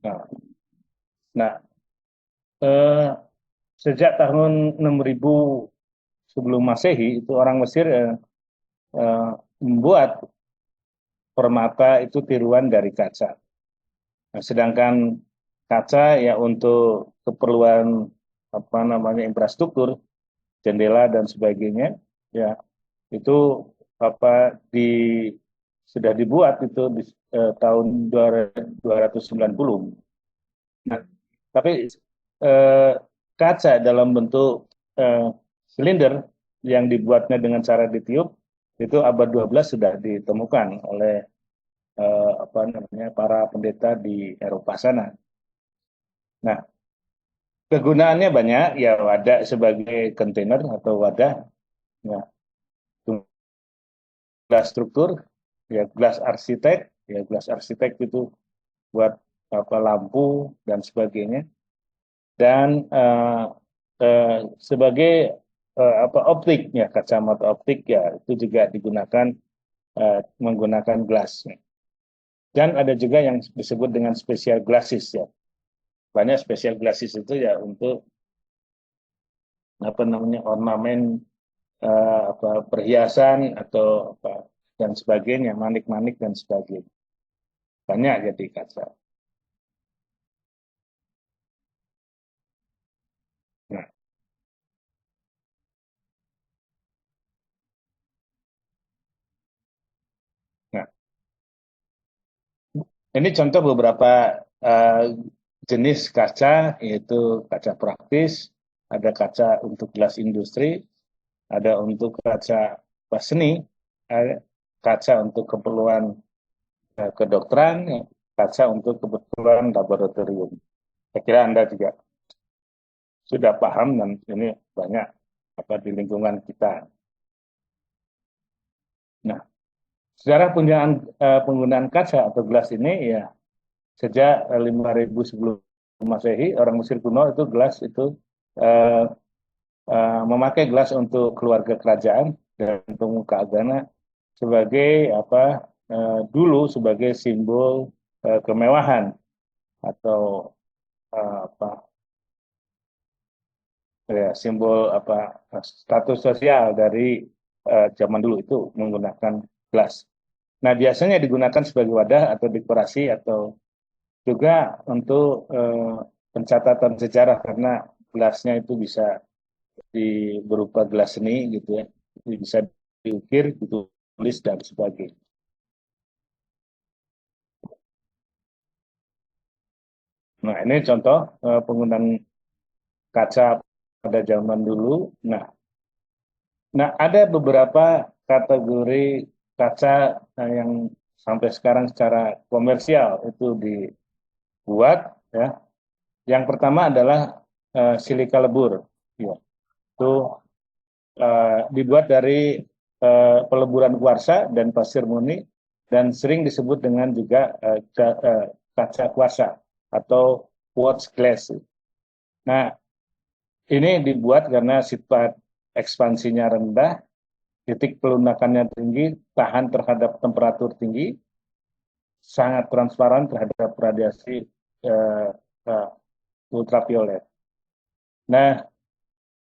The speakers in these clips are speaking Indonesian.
Nah, nah eh, sejak tahun 6000 sebelum Masehi itu orang Mesir eh, membuat permata itu tiruan dari kaca. Nah, sedangkan kaca ya untuk keperluan apa namanya infrastruktur, jendela dan sebagainya, ya itu apa sudah dibuat itu di tahun 290. Nah, tapi eh, kaca dalam bentuk eh, silinder yang dibuatnya dengan cara ditiup itu abad 12 sudah ditemukan oleh apa namanya para pendeta di Eropa sana. Nah, kegunaannya banyak ya wadah sebagai kontainer atau wadah, ya gelas struktur, ya gelas arsitek, ya gelas arsitek itu buat apa lampu dan sebagainya. Dan sebagai apa optik ya kacamata optik ya itu juga digunakan menggunakan gelas. Dan ada juga yang disebut dengan special glasses ya. Banyak special glasses itu ya untuk apa namanya ornamen apa perhiasan atau apa dan sebagainya, manik-manik dan sebagainya. Banyak jadi kaca. Nah, nah, ini contoh beberapa eh, jenis kaca, yaitu kaca praktis, ada kaca untuk gelas industri, ada untuk kaca seni, ada kaca untuk keperluan kedokteran, ya, kaca untuk kebutuhan laboratorium. Saya kira Anda juga sudah paham dan ini banyak apa di lingkungan kita. Nah, sejarah penggunaan kaca atau gelas ini ya sejak 5000 sebelum Masehi, orang Mesir kuno itu gelas itu eh, memakai gelas untuk keluarga kerajaan dan pemuka agama sebagai apa dulu sebagai simbol kemewahan atau apa ya simbol apa status sosial dari zaman dulu itu menggunakan gelas. Nah, biasanya digunakan sebagai wadah atau dekorasi atau juga untuk pencatatan sejarah karena gelasnya itu bisa berupa gelas seni gitu ya, bisa diukir, ditulis dan sebagainya. Nah, ini contoh penggunaan kaca pada zaman dulu. Nah, ada beberapa kategori kaca yang sampai sekarang secara komersial itu dibuat ya. Yang pertama adalah silika lebur. Ya, itu dibuat dari peleburan kuarsa dan pasir murni dan sering disebut dengan juga kaca kuarsa atau quartz glass. Nah, ini dibuat karena sifat ekspansinya rendah, titik pelunakannya tinggi, tahan terhadap temperatur tinggi, sangat transparan terhadap radiasi eh, eh, ultraviolet. Nah,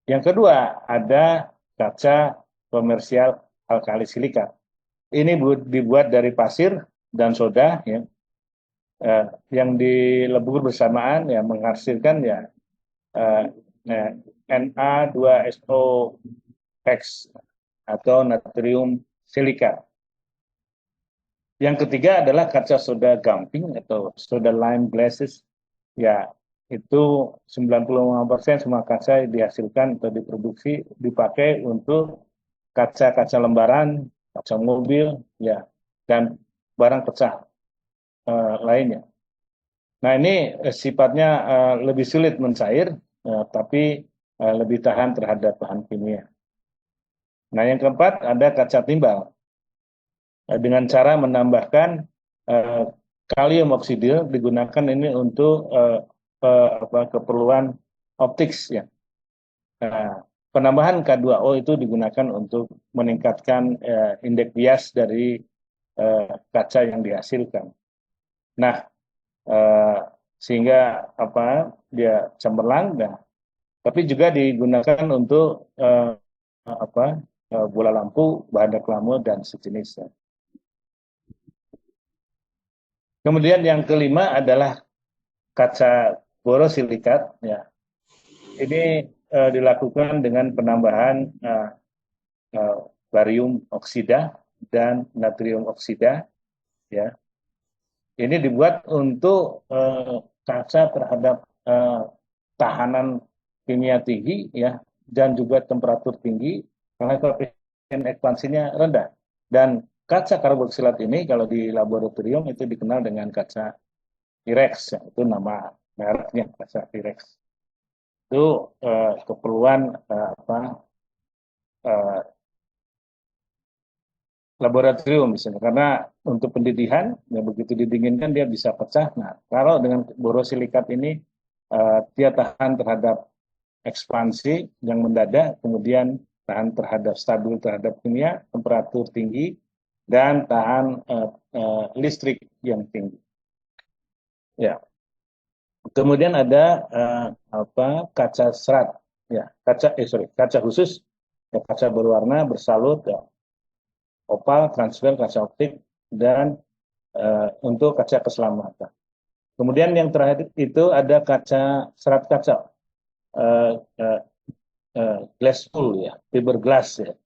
yang kedua ada kaca komersial alkali silika. Ini dibuat dari pasir dan soda ya, eh, yang dilebur bersamaan ya menghasilkan ya eh, nah, Na2SO-X atau natrium silika. Yang ketiga adalah kaca soda gamping atau soda lime glasses. Ya, itu 95% semua kaca yang dihasilkan atau diproduksi dipakai untuk kaca-kaca lembaran, kaca mobil, ya, dan barang pecah lainnya. Nah, ini sifatnya lebih sulit mencair, tapi lebih tahan terhadap bahan kimia. Nah, yang keempat ada kaca timbal dengan cara menambahkan eh, kalium oksidil digunakan ini untuk apa, keperluan optics ya. Nah, penambahan K2O itu digunakan untuk meningkatkan indeks bias dari kaca yang dihasilkan. Nah, eh, sehingga dia cemerlang. Nah, tapi juga digunakan untuk apa bola lampu, bahan reklame dan sejenisnya. Kemudian yang kelima adalah kaca borosilikat. Ya, ini dilakukan dengan penambahan uh, barium oksida dan natrium oksida. Ya, ini dibuat untuk kaca terhadap tahanan kimia tinggi, ya, dan juga temperatur tinggi karena koefisien ekspansinya rendah. Dan kaca karboksilat ini kalau di laboratorium itu dikenal dengan kaca Pirex, ya, itu nama mereknya kaca Pirex. Itu keperluan uh, laboratorium misalnya, karena untuk pendidikan ya begitu didinginkan dia bisa pecah. Nah, kalau dengan borosilikat ini dia tahan terhadap ekspansi yang mendadak, kemudian tahan terhadap stabil terhadap kimia, temperatur tinggi, dan tahan listrik yang tinggi. Ya, kemudian ada kaca serat, ya kaca khusus, ya, kaca berwarna bersalut, ya, opal, transfer, kaca optik, dan untuk kaca keselamatan. Kemudian yang terakhir itu ada kaca serat kaca, uh, uh, glass wool, ya, fiberglass, ya.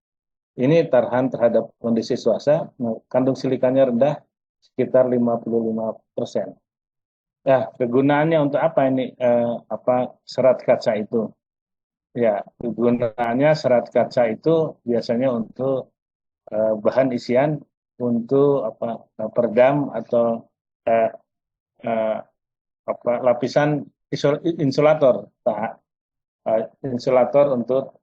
Ini tahan terhadap kondisi cuaca, kandung silikanya rendah sekitar 55%. Nah, kegunaannya untuk apa ini? Serat kaca itu? Ya, kegunaannya serat kaca itu biasanya untuk bahan isian untuk peredam atau uh, uh, lapisan insulator, insulator untuk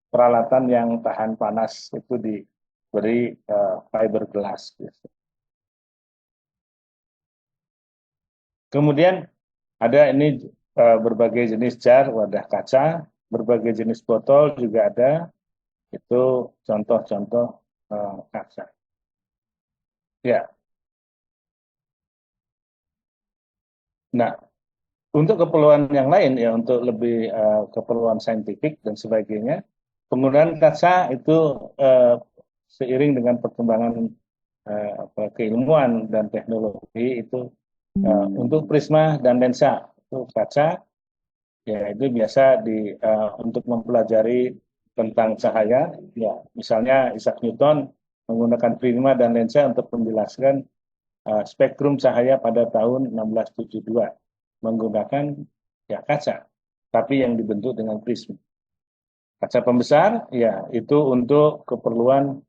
peralatan yang tahan panas itu diberi fiberglass. Kemudian ada ini berbagai jenis jar, wadah kaca, berbagai jenis botol juga ada. Itu contoh-contoh kaca. Ya, nah untuk keperluan yang lain ya untuk lebih keperluan saintifik dan sebagainya, penggunaan kaca itu seiring dengan perkembangan keilmuan dan teknologi itu untuk prisma dan lensa itu kaca ya itu biasa untuk mempelajari tentang cahaya, ya misalnya Isaac Newton menggunakan prisma dan lensa untuk menjelaskan spektrum cahaya pada tahun 1672 menggunakan ya kaca, tapi yang dibentuk dengan prisma. Kaca pembesar ya itu untuk keperluan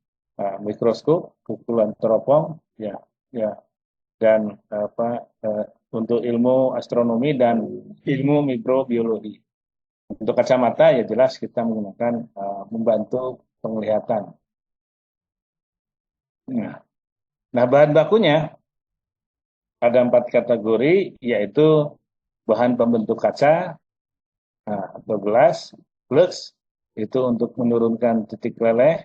mikroskop, keperluan teropong, ya, ya, dan untuk ilmu astronomi dan ilmu mikrobiologi. Untuk kacamata ya jelas kita menggunakan membantu penglihatan. Nah, bahan bakunya ada 4 kategori, yaitu bahan pembentuk kaca atau gelas, flux itu untuk menurunkan titik leleh,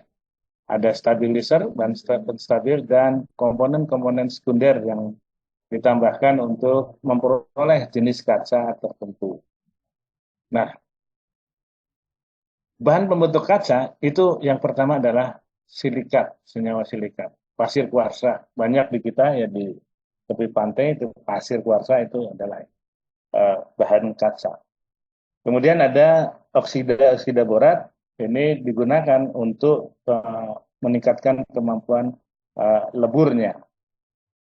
ada stabilizer dan stabil, dan komponen-komponen sekunder yang ditambahkan untuk memperoleh jenis kaca tertentu. Nah, bahan pembentuk kaca itu yang pertama adalah silikat, senyawa silikat, pasir kuarsa. Banyak di kita ya di tepi pantai itu pasir kuarsa itu adalah bahan kaca. Kemudian ada oksida borat, ini digunakan untuk meningkatkan kemampuan leburnya.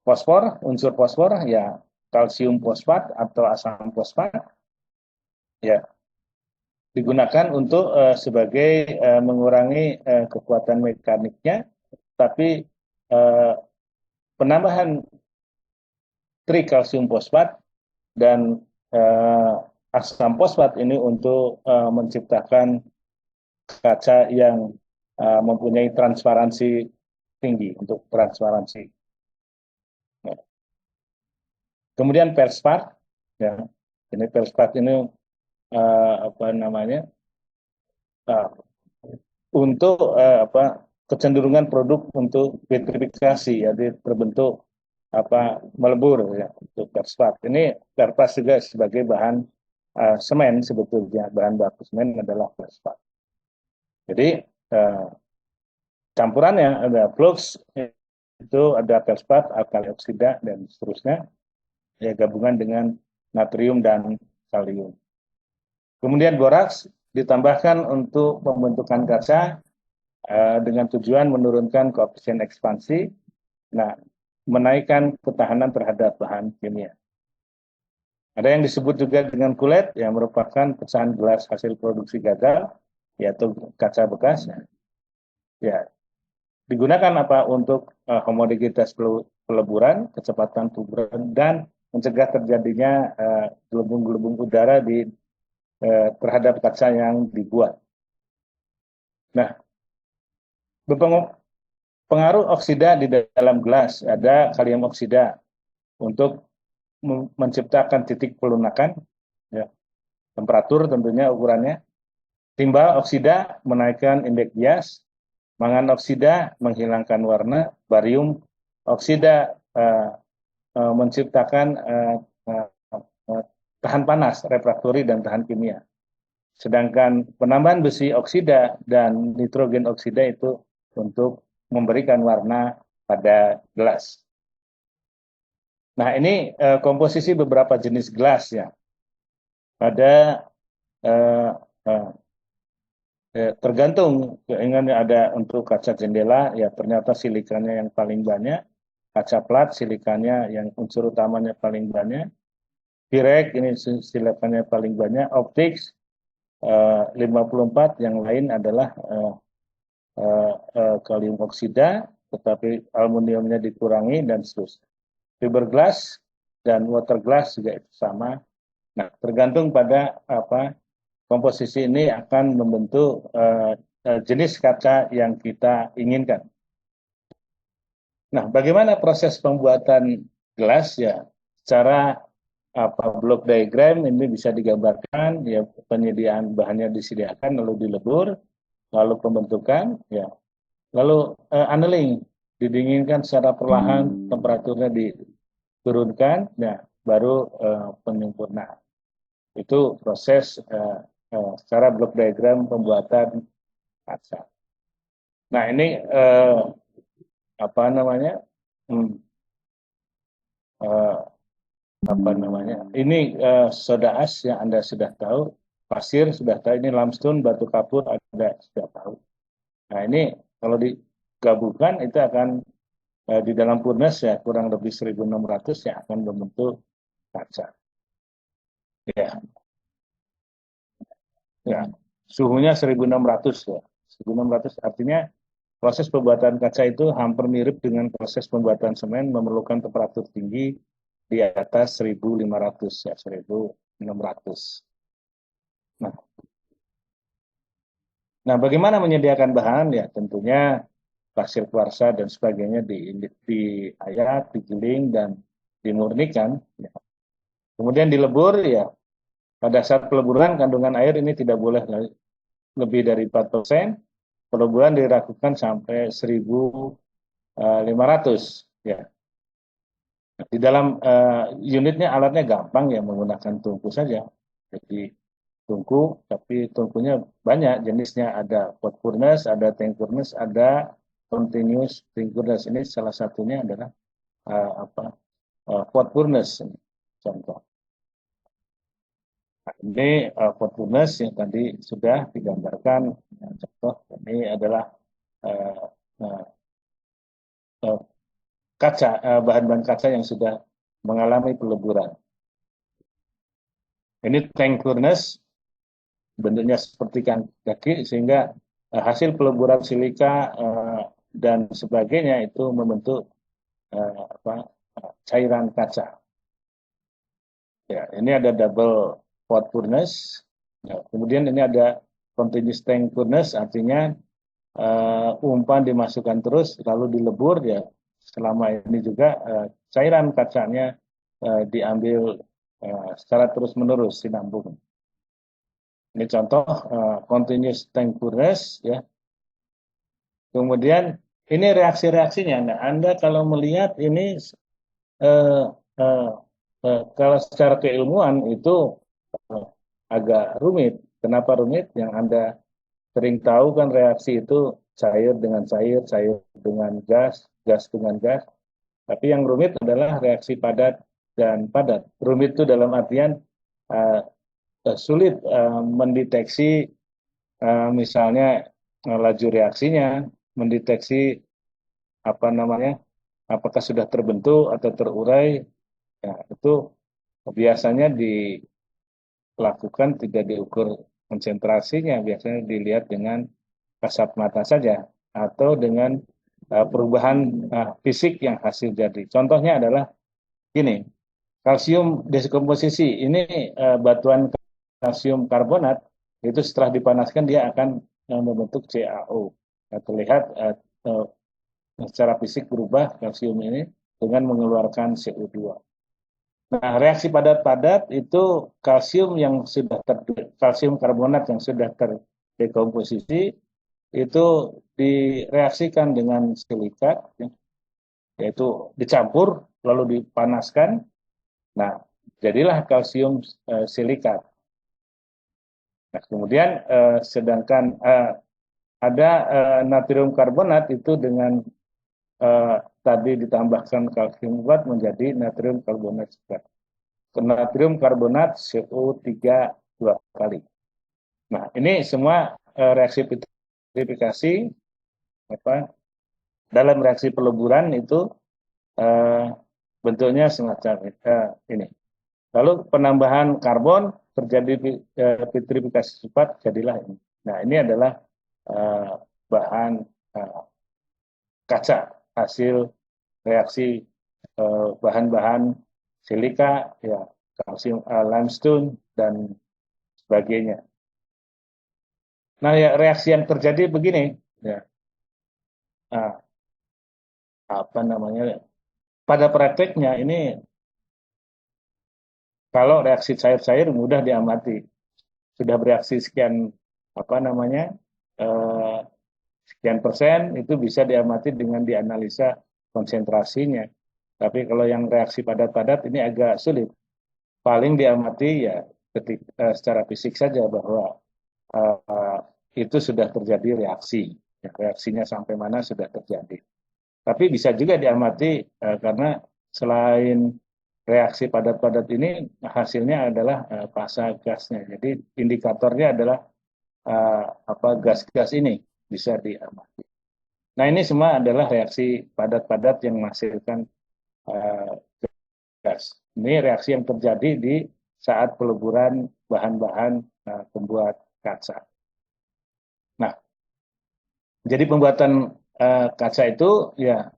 Fosfor, unsur fosfor ya kalsium fosfat atau asam fosfat ya digunakan untuk sebagai mengurangi kekuatan mekaniknya, tapi penambahan trikalsium fosfat dan asam fosfat ini untuk menciptakan kaca yang mempunyai transparansi tinggi untuk transparansi. Nah, kemudian perspat, ya, ini perspat ini apa namanya uh, untuk kecenderungan produk untuk vitrifikasi, ya, berbentuk melebur ya untuk feldspar. Ini kertas juga sebagai bahan semen sebetulnya, bahan baku semen adalah feldspar. Jadi campurannya ada flux, itu ada feldspar, alkali oksida dan seterusnya, ya gabungan dengan natrium dan kalium. Kemudian boraks ditambahkan untuk pembentukan kaca dengan tujuan menurunkan koefisien ekspansi, nah menaikkan ketahanan terhadap bahan kimia. Ada yang disebut juga dengan kulet, yang merupakan pecahan gelas hasil produksi gagal, yaitu kaca bekas. Ya, digunakan apa untuk homogenitas peleburan, kecepatan peleburan, dan mencegah terjadinya gelembung-gelembung udara terhadap kaca yang dibuat. Nah, pengaruh oksida di dalam gelas, ada kalium oksida untuk menciptakan titik pelunakan, ya, temperatur tentunya ukurannya. Timbal oksida menaikkan indeks bias, mangan oksida menghilangkan warna, barium oksida menciptakan tahan panas, refraktori dan tahan kimia. Sedangkan penambahan besi oksida dan nitrogen oksida itu untuk memberikan warna pada gelas. Nah, ini komposisi beberapa jenis gelas ya. Ada tergantung keinginannya, ada untuk kaca jendela ya ternyata silikanya yang paling banyak, kaca plat silikanya yang unsur utamanya paling banyak, Pirek ini silikanya paling banyak, optics 54, yang lain adalah kalium oksida tetapi aluminiumnya dikurangi dan seterusnya. Fiberglass dan waterglass juga itu sama. Nah, tergantung pada komposisi ini akan membentuk jenis kaca yang kita inginkan. Nah, bagaimana proses pembuatan gelas ya? Secara block diagram ini bisa digambarkan ya, penyediaan bahannya disediakan lalu dilebur, lalu pembentukan ya. Lalu annealing didinginkan secara perlahan, temperaturnya diturunkan, nah baru penyempurnaan. Itu proses secara blok diagram pembuatan kaca. Nah, ini apa namanya? Ini soda as yang Anda sudah tahu, pasir sudah tahu, ini limestone, batu kapur Anda sudah tahu. Nah, ini kalau digabungkan itu akan di dalam furnace ya kurang lebih 1600 yang akan membentuk kaca. Ya. Ya, suhunya 1600 ya. 1600 artinya proses pembuatan kaca itu hampir mirip dengan proses pembuatan semen, memerlukan temperatur tinggi di atas 1500 ya, 1600. Nah, bagaimana menyediakan bahan ya? Tentunya pasir kuarsa dan sebagainya diayak, digiling dan dimurnikan. Ya. Kemudian dilebur ya. Pada saat peleburan kandungan air ini tidak boleh lebih dari 4%. Peleburan dilakukan sampai 1500 ya. Di dalam unitnya alatnya gampang ya, menggunakan tungku saja. Jadi tungku, tapi tungkunya banyak jenisnya, ada pot furnace, ada tank furnace, ada continuous tank furnace. Ini salah satunya adalah pot furnace ini, contoh. Nah, ini pot furnace yang tadi sudah digambarkan. Contoh ini adalah kaca, bahan-bahan kaca yang sudah mengalami peleburan. Ini tank furnace, bentuknya seperti kaki, sehingga hasil peleburan silika dan sebagainya itu membentuk cairan kaca. Ya, ini ada double pot furnace. Ya, kemudian ini ada continuous tank furnace, artinya umpan dimasukkan terus lalu dilebur ya. Selama ini juga cairan kacanya diambil secara terus-menerus sinambung. Ini contoh continuous tank furnace ya. Kemudian ini reaksi-reaksinya. Nah, Anda kalau melihat ini eh, eh, kalau secara keilmuan itu eh, agak rumit. Kenapa rumit? Yang Anda sering tahu kan reaksi itu cair dengan cair, cair dengan gas, gas dengan gas. Tapi yang rumit adalah reaksi padat dan padat. Rumit itu dalam artian uh, sulit mendeteksi misalnya laju reaksinya, mendeteksi apa namanya, apakah sudah terbentuk atau terurai. Ya, itu biasanya dilakukan tidak diukur konsentrasinya, biasanya dilihat dengan kasat mata saja atau dengan perubahan fisik yang hasil jadi. Contohnya adalah gini, kalsium deskomposisi ini batuan kalsium karbonat itu setelah dipanaskan dia akan membentuk CaO. Nah, terlihat secara fisik berubah kalsium ini dengan mengeluarkan CO2. Nah, reaksi padat-padat itu kalsium karbonat yang sudah terdekomposisi itu direaksikan dengan silikat, yaitu dicampur lalu dipanaskan. Nah, jadilah kalsium silikat. Nah, kemudian sedangkan ada natrium karbonat itu dengan tadi ditambahkan kalsium kuat menjadi natrium karbonat juga. Natrium karbonat CO3 dua kali. Nah, ini semua reaksi petrifikasi apa dalam reaksi peleburan itu eh, bentuknya semacam ini. Lalu penambahan karbon terjadi petrifikasi cepat jadilah ini. Nah, ini adalah eh, bahan eh, kaca hasil reaksi bahan-bahan silika, ya kalsium, limestone dan sebagainya. Nah, ya reaksi yang terjadi begini, ya ah, apa namanya? Pada prakteknya ini kalau reaksi cair-cair mudah diamati, sudah bereaksi sekian apa namanya eh, sekian persen itu bisa diamati dengan dianalisa konsentrasinya. Tapi kalau yang reaksi padat-padat ini agak sulit. Paling diamati ya secara fisik saja bahwa uh, itu sudah terjadi reaksi. Ya, reaksinya sampai mana sudah terjadi. Tapi bisa juga diamati karena selain reaksi padat-padat ini hasilnya adalah fasa gasnya. Jadi indikatornya adalah apa gas-gas ini bisa diamati. Nah, ini semua adalah reaksi padat-padat yang menghasilkan uh, gas. Ini reaksi yang terjadi di saat peleburan bahan-bahan pembuat kaca. Nah, jadi pembuatan kaca itu ya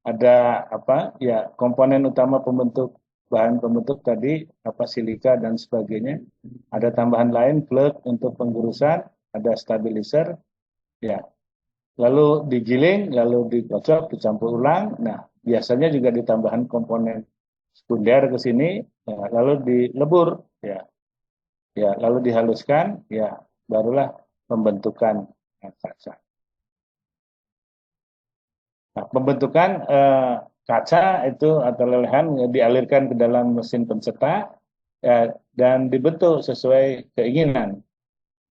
ada apa? Ya komponen utama pembentuk bahan pembentuk tadi apa silika dan sebagainya. Ada tambahan lain plug untuk penggurusan, ada stabilizer, ya. Lalu digiling, lalu dikocok, dicampur ulang. Nah, biasanya juga ditambahkan komponen sekunder ke sini, ya, lalu dilebur, ya, ya, lalu dihaluskan, ya, barulah pembentukan kaca. Nah, pembentukan kaca itu atau lelehan dialirkan ke dalam mesin pencetak ya, dan dibentuk sesuai keinginan.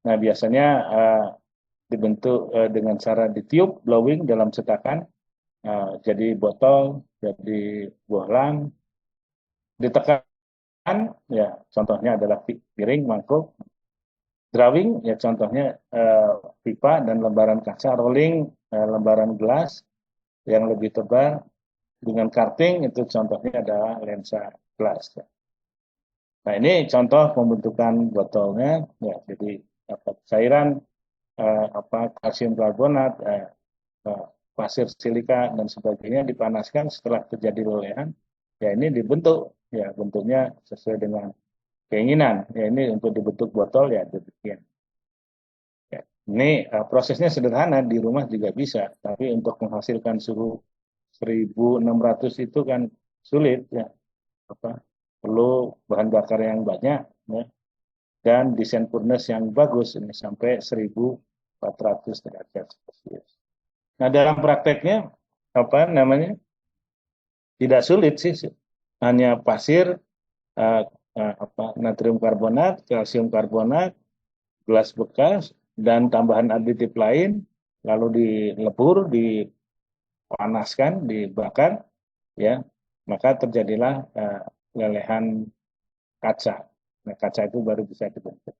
Nah, biasanya dibentuk dengan cara ditiup, blowing dalam cetakan, jadi botol, jadi bohlam, ditekan, ya contohnya adalah piring, mangkuk, drawing, ya contohnya pipa dan lembaran kaca, rolling, lembaran gelas yang lebih tebal, dengan karting itu contohnya adalah lensa gelas. Ya. Nah, ini contoh pembentukan botolnya, ya jadi apa, cairan apa kalsium karbonat, eh, pasir silika dan sebagainya dipanaskan setelah terjadi lelehan, ya ini dibentuk, ya bentuknya sesuai dengan keinginan. Ya ini untuk dibentuk botol ya demikian. Ya. Ini prosesnya sederhana di rumah juga bisa, tapi untuk menghasilkan suhu 1600 itu kan sulit ya. Apa perlu bahan bakar yang banyak ya, dan desain furnace yang bagus ini sampai 1400 derajat Celcius. Nah, dalam prakteknya apa namanya tidak sulit sih hanya pasir, eh, natrium karbonat, kalsium karbonat, gelas bekas, dan tambahan aditif lain, lalu dilebur, dipanaskan, dibakar, ya, maka terjadilah lelehan kaca. Nah, kaca itu baru bisa dibentuk.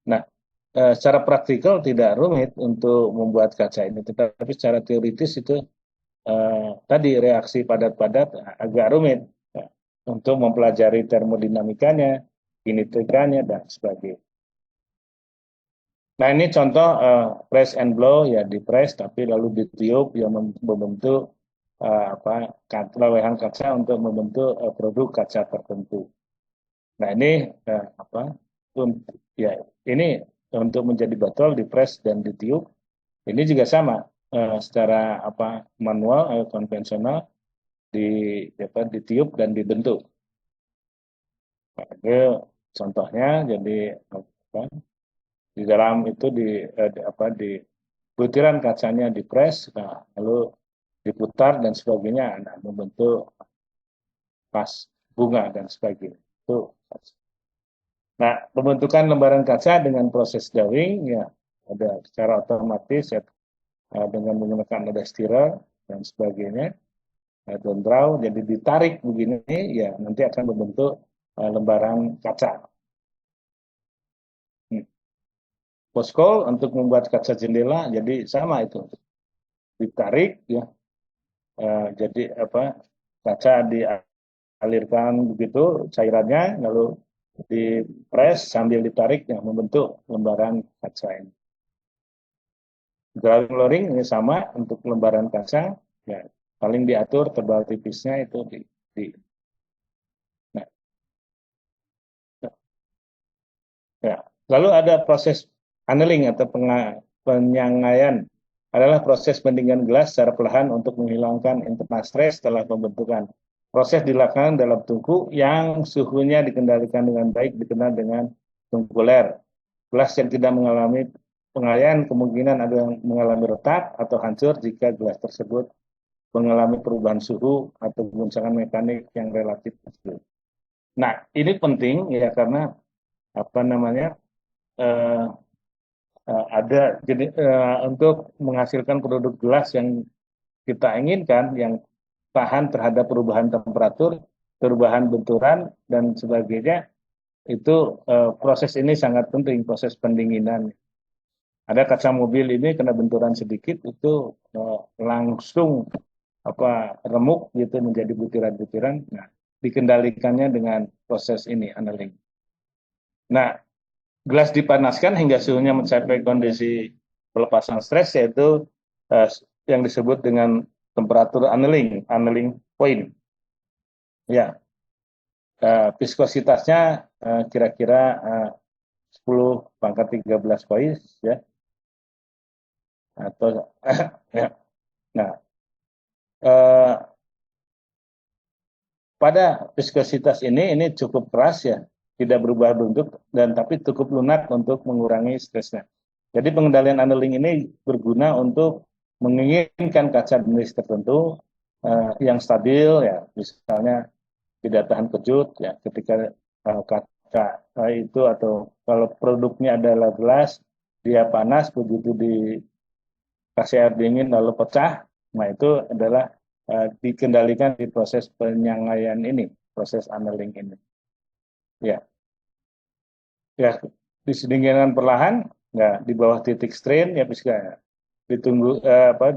Nah, secara praktikal tidak rumit untuk membuat kaca ini, tetapi secara teoritis itu tadi reaksi padat-padat agak rumit ya, untuk mempelajari termodinamikanya, kinetikanya, dan sebagainya. Nah, ini contoh press and blow, ya di press tapi lalu ditiup yang membentuk lelehan kaca untuk membentuk produk kaca tertentu. Nah, ini apa ya ini untuk menjadi botol di press dan ditiup. Ini juga sama secara manual konvensional di ditiup dan dibentuk. Nah, itu contohnya jadi apa, di dalam itu di butiran kacanya dipres, nah, lalu diputar dan sebagainya, nah, membentuk vas bunga dan sebagainya. Itu. Nah, pembentukan lembaran kaca dengan proses drawing ya ada secara otomatis ya, dengan menggunakan nada stirer dan sebagainya, dan draw, jadi ditarik begini ya nanti akan membentuk lembaran kaca. Hmm. Poskol untuk membuat kaca jendela jadi sama itu, ditarik ya, jadi kaca dialirkan begitu cairannya, lalu dipres sambil ditarik yang membentuk lembaran kaca ini. Drawing loring ini sama untuk lembaran kaca, ya paling diatur tebal tipisnya itu di nah, ya. Lalu ada proses annealing atau penyangaian, adalah proses pendinginan gelas secara perlahan untuk menghilangkan internal stres setelah pembentukan. Proses dilakukan dalam tungku yang suhunya dikendalikan dengan baik, dikenal dengan tungkuler. Gelas yang tidak mengalami pengalian kemungkinan ada yang mengalami retak atau hancur jika gelas tersebut mengalami perubahan suhu atau guncangan mekanik yang relatif kecil. Nah, ini penting ya karena apa namanya eh, ada jadi untuk menghasilkan produk gelas yang kita inginkan, yang tahan terhadap perubahan temperatur, perubahan benturan dan sebagainya, itu proses ini sangat penting, proses pendinginan. Ada kaca mobil ini kena benturan sedikit itu langsung remuk gitu menjadi butiran-butiran. Nah, dikendalikannya dengan proses ini annealing. Nah, gelas dipanaskan hingga suhunya mencapai kondisi pelepasan stres, yaitu uh, yang disebut dengan temperatur annealing point. Ya, viskositasnya kira-kira 10 pangkat 13 poin ya, atau ya. Nah, uh, pada viskositas ini cukup keras ya, tidak berubah bentuk dan tapi cukup lunak untuk mengurangi stresnya. Jadi pengendalian annealing ini berguna untuk menginginkan kaca jenis tertentu yang stabil ya, misalnya tidak tahan kejut ya ketika kaca itu, atau kalau produknya adalah gelas, dia panas begitu dikasih air dingin lalu pecah, nah itu adalah dikendalikan di proses penyangaian ini, proses annealing ini. Ya, ya disedingkan perlahan, ya di bawah titik strain ya bisa ditunggu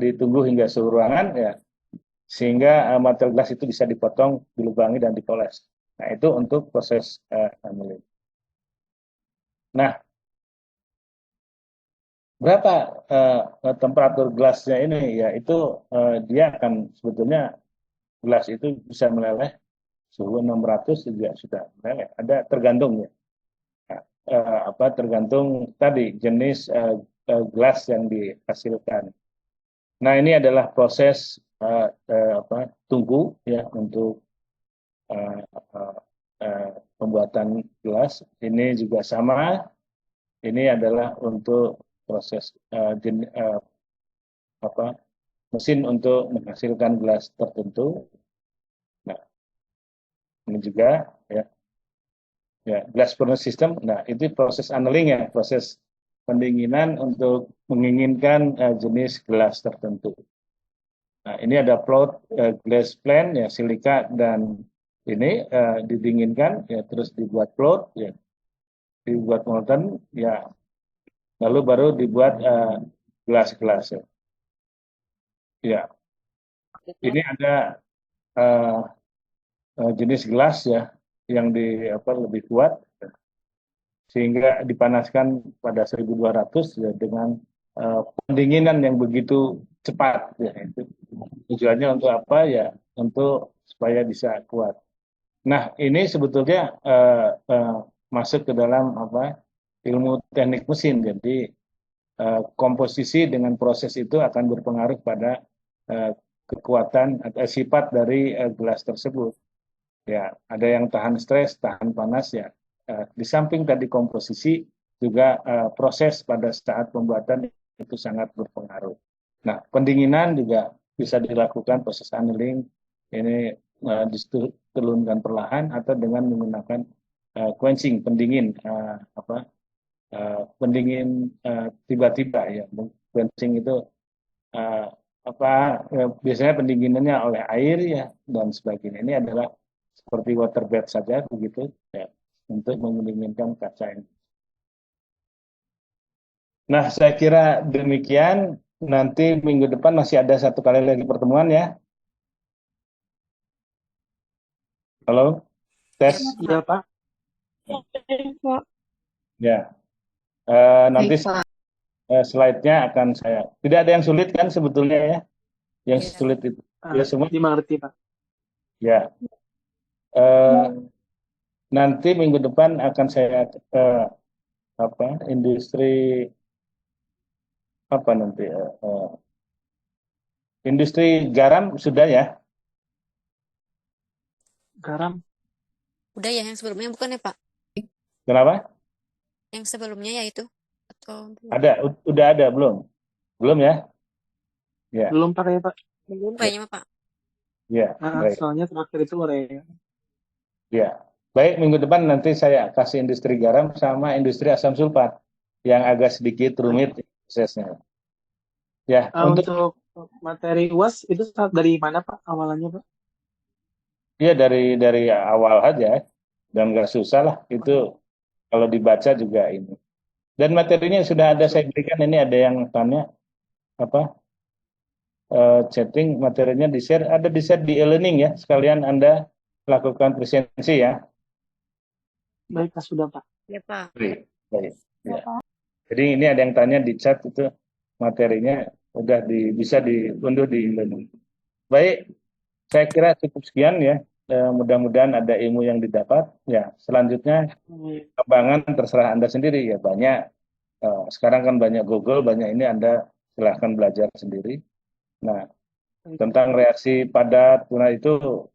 ditunggu hingga suhu ruangan ya, sehingga material gelas itu bisa dipotong, dilubangi dan dipoles. Nah itu untuk proses annealing. Nah, berapa temperatur gelasnya ini ya itu dia akan sebetulnya gelas itu bisa meleleh suhu 600 juga sudah meleleh. Ada tergantung ya. Nah, tergantung tadi jenis gelas yang dihasilkan. Nah, ini adalah proses tungku ya untuk uh, uh, uh, pembuatan gelas. Ini juga sama. Ini adalah untuk proses apa mesin untuk menghasilkan gelas tertentu. Nah, ini juga ya. Ya, glass furnace system. Nah, itu proses annealing ya, proses pendinginan untuk menginginkan jenis gelas tertentu. Nah, ini ada float glass plant ya, silika dan ini didinginkan ya, terus dibuat float ya, dibuat molten ya, lalu baru dibuat gelas-gelas ya. Ya, ini ada uh, jenis gelas ya yang lebih kuat sehingga dipanaskan pada 1200 ya dengan pendinginan yang begitu cepat ya, itu tujuannya untuk apa ya, untuk supaya bisa kuat. Nah, ini sebetulnya masuk ke dalam ilmu teknik mesin. Jadi komposisi dengan proses itu akan berpengaruh pada kekuatan atau sifat dari gelas tersebut. Ya, ada yang tahan stres, tahan panas ya. Di samping tadi komposisi juga proses pada saat pembuatan itu sangat berpengaruh. Nah, pendinginan juga bisa dilakukan proses annealing ini diturunkan perlahan atau dengan menggunakan quenching, pendingin pendingin tiba-tiba ya. Quenching itu uh, biasanya pendinginannya oleh air ya dan sebagainya. Ini adalah seperti water bed saja begitu ya, untuk mendinginkan kaca ini. Nah, saya kira demikian. Nanti minggu depan masih ada satu kali lagi pertemuan ya. Halo, tes. Iya, Pak. Ya, nanti slide-nya akan saya. Tidak ada yang sulit kan sebetulnya ya? Yang sulit itu ya semua. Dimengerti, Pak. Ya, nanti minggu depan akan saya industri apa nanti industri garam sudah ya? Garam. Udah ya yang sebelumnya bukan ya Pak? Kenapa? Yang sebelumnya ya itu? Atau Ada, udah ada belum? Belum ya? Ya. Belum pakai, Pak. belum kayaknya Pak. Ya, baik. Soalnya terakhir itu urea. Ya. Baik, minggu depan nanti saya kasih industri garam sama industri asam sulfat yang agak sedikit rumit prosesnya. Ya, Untuk materi UAS itu dari mana, Pak, awalannya, Pak? ya dari awal aja dan nggak susah lah itu kalau dibaca juga ini. Dan materinya sudah ada saya berikan, ini ada yang tanya chatting materinya di share, ada di share di e-learning ya, sekalian Anda lakukan presensi ya. Baik, Pak, sudah, Pak. Ya Pak. Baik. Ya. Jadi ini ada yang tanya di chat itu materinya udah bisa diunduh di e-learning. Baik, saya kira cukup sekian ya. Mudah-mudahan ada ilmu yang didapat. Ya, selanjutnya pengembangan terserah Anda sendiri ya, banyak. Sekarang kan banyak Google, banyak ini Anda silahkan belajar sendiri. Nah, tentang reaksi padat itu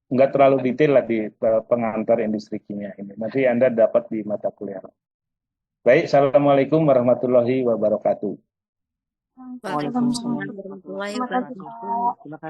nggak terlalu detail lah di pengantar industri kimia ini. Nanti Anda dapat di mata kuliah. Baik, Assalamualaikum warahmatullahi wabarakatuh. Waalaikumsalam warahmatullahi wabarakatuh. Terima kasih.